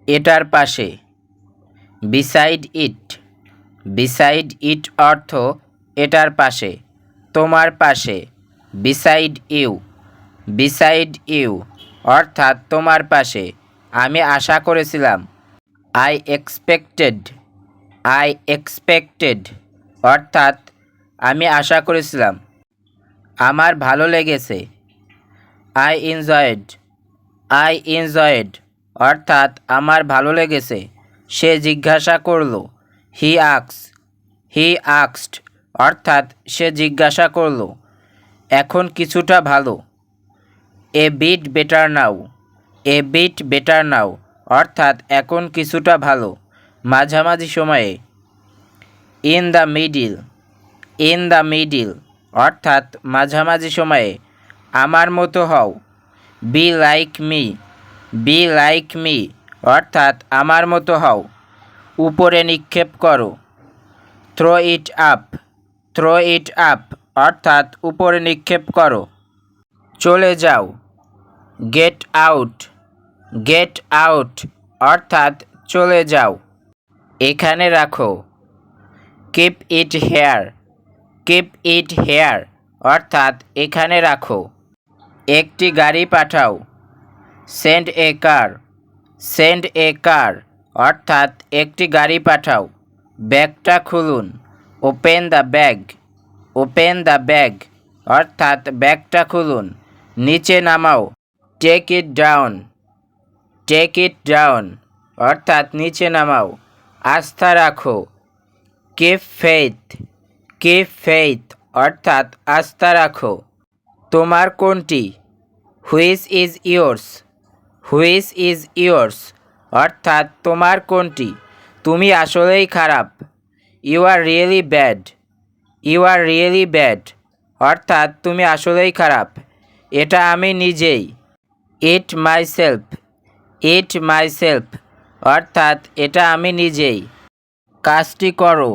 এটার পাশে। বিসাইড ইট। বিসাইড ইট অর্থ এটার পাশে, তোমার পাশে। Beside you. বিসাইড ইউ অর্থাৎ তোমার পাশে। আমি আশা করেছিলাম। I expected. আই এক্সপেক্টেড অর্থাৎ আমি আশা করেছিলাম। আমার ভালো লেগেছে। I enjoyed. আই এনজয়েড অর্থাৎ আমার ভালো লেগেছে। সে জিজ্ঞাসা করল। হি আক্স। হি আক্সড অর্থাৎ সে জিজ্ঞাসা করল। এখন কিছুটা ভালো। A bit better now. A bit better now অর্থাৎ এখন কিছুটা ভালো, মাঝামাঝি সময়ে। In the middle. In the middle অর্থাৎ মাঝামাঝি সময়ে। আমার মতো হও। Be like me. Be like me অর্থাৎ আমার মতো হও। উপরে নিক্ষেপ করো। Throw it up. Throw it up অর্থাৎ উপরে নিক্ষেপ করো। চলে যাও। Get out. গেট আউট অর্থাৎ চলে যাও। এখানে রাখো। Keep it here. Keep it here অর্থাৎ এখানে রাখো। একটি গাড়ি পাঠাও। সেন্ড এ কার। সেন্ড এ কার অর্থাৎ একটি গাড়ি পাঠাও। ব্যাগটা খুলুন। Open the bag. Open the bag অর্থাৎ ব্যাগটা খুলুন। নিচে নামাও। Take it down. Take it down অর্থাৎ নিচে নামাও। আস্থা রাখো। Keep faith. কিপ ফেইথ অর্থাৎ আস্থা রাখো। তোমার কোনটি? Which is yours. Which is yours অর্থাৎ তোমার কোনটি? তুমি আসলেই খারাপ। You are really bad. You are really bad অর্থাৎ তুমি আসলেই খারাপ। এটা আমি নিজেই। ইট মাইসেলফ। ইট মাইসেলফ অর্থাৎ এটা আমি নিজেই। কাজটি করো।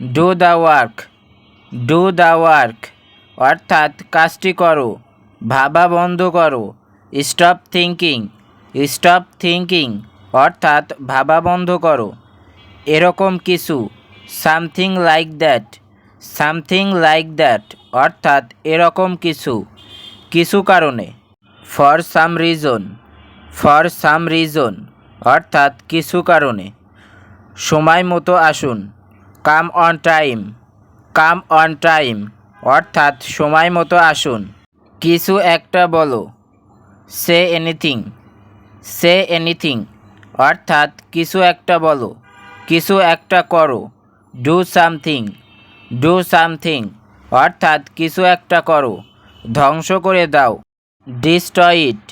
Do the work. Do the work অর্থাৎ কাজটি করো। ভাবা বন্ধ করো। Stop thinking. স্টপ থিঙ্কিং অর্থাৎ ভাবা বন্ধ করো। এরকম কিছু। Something like that. Something like that অর্থাৎ এরকম কিছু, কিছু কারণে। For some reason. For some reason অর্থাৎ কিছু কারণে। সময় মতো আসুন। Come on time. Come on time অর্থাৎ সময় মতো আসুন। কিছু একটা বলো। Say anything. সে এনিথিং অর্থাৎ কিছু একটা বলো, কিছু একটা করো। Do something. ডু সামথিং অর্থাৎ কিছু একটা করো। ধ্বংস করে দাও। ডিস্ট্রয় ইট।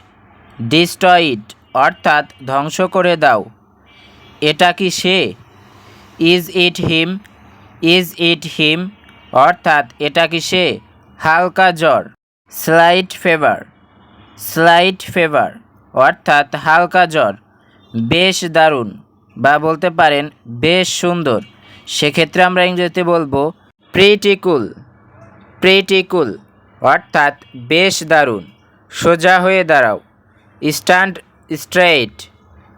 ডিস্ট্রয় ইট অর্থাৎ ধ্বংস করে দাও। এটা কি সে? Is it him. Is it হিম অর্থাৎ এটা কি সে? হালকা জ্বর। Slight favour. স্লাইট ফেভার অর্থাৎ হালকা জ্বর। বেশ দারুণ বা বলতে পারেন বেশ সুন্দর। সেক্ষেত্রে আমরা ইংরেজিতে বলবো প্রিটি কুল। প্রিটি কুল অর্থাৎ বেশ দারুণ। সোজা হয়ে দাঁড়াও। Stand straight.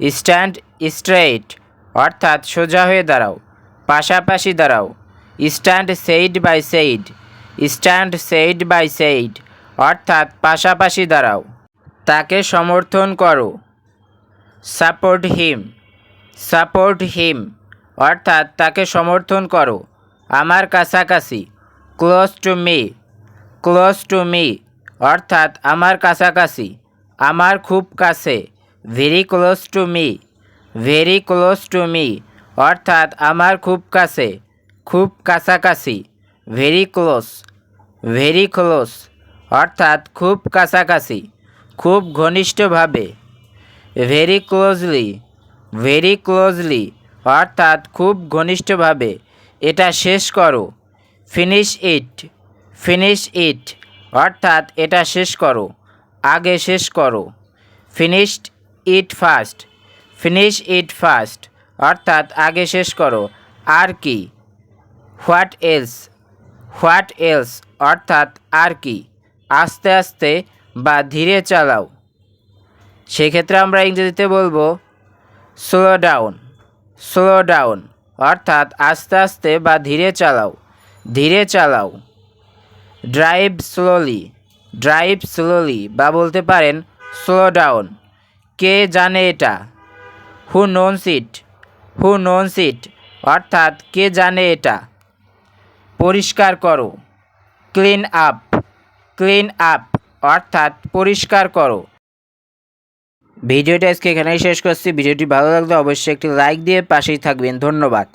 স্ট্যান্ড স্ট্রেইট অর্থাৎ সোজা হয়ে দাঁড়াও, পাশাপাশি দাঁড়াও। Stand side by side. Stand side by side অর্থাৎ পাশাপাশি দাঁড়াও। তাকে সমর্থন করো। Support him. সাপোর্ট হিম অর্থাৎ তাকে সমর্থন করো। আমার কাছাকাছি। Close to me. Close to me অর্থাৎ আমার কাছাকাছি, আমার খুব কাছে। Very close to me. Very close to me অর্থাৎ আমার খুব কাছে, খুব কাছাকাছি। Very close. ভেরি ক্লোজ অর্থাৎ খুব কাছাকাছি, খুব ঘনিষ্ঠভাবে। Very closely. ভেরি ক্লোজলি অর্থাৎ খুব ঘনিষ্ঠভাবে। এটা শেষ করো। Finish it. ফিনিশ ইট অর্থাৎ এটা শেষ করো, আগে শেষ করো। Finished it first. Finish it first অর্থাৎ আগে শেষ করো। আর কি? What else. হোয়াট এলস অর্থাৎ আর কি? আস্তে আস্তে বা ধীরে চালাও। সেক্ষেত্রে আমরা ইংরেজিতে বলবো স্লো ডাউন, স্লো ডাউন অর্থাৎ আস্তে আস্তে বা ধীরে চালাও, ধীরে চালাও। ড্রাইভ স্লোলি, ড্রাইভ স্লোলি বা বলতে পারেন স্লো ডাউন। কে জানে এটা? হু নোনস ইট, হু নোনস ইট অর্থাৎ কে জানে এটা। পরিষ্কার করো, ক্লিন আপ, ক্লিন আপ অর্থাৎ পরিষ্কার করো। ভিডিওটা আজকে এখানেই শেষ করছি। ভিডিওটি ভালো লাগলে অবশ্যই একটি লাইক দিয়ে পাশেই থাকবেন। ধন্যবাদ।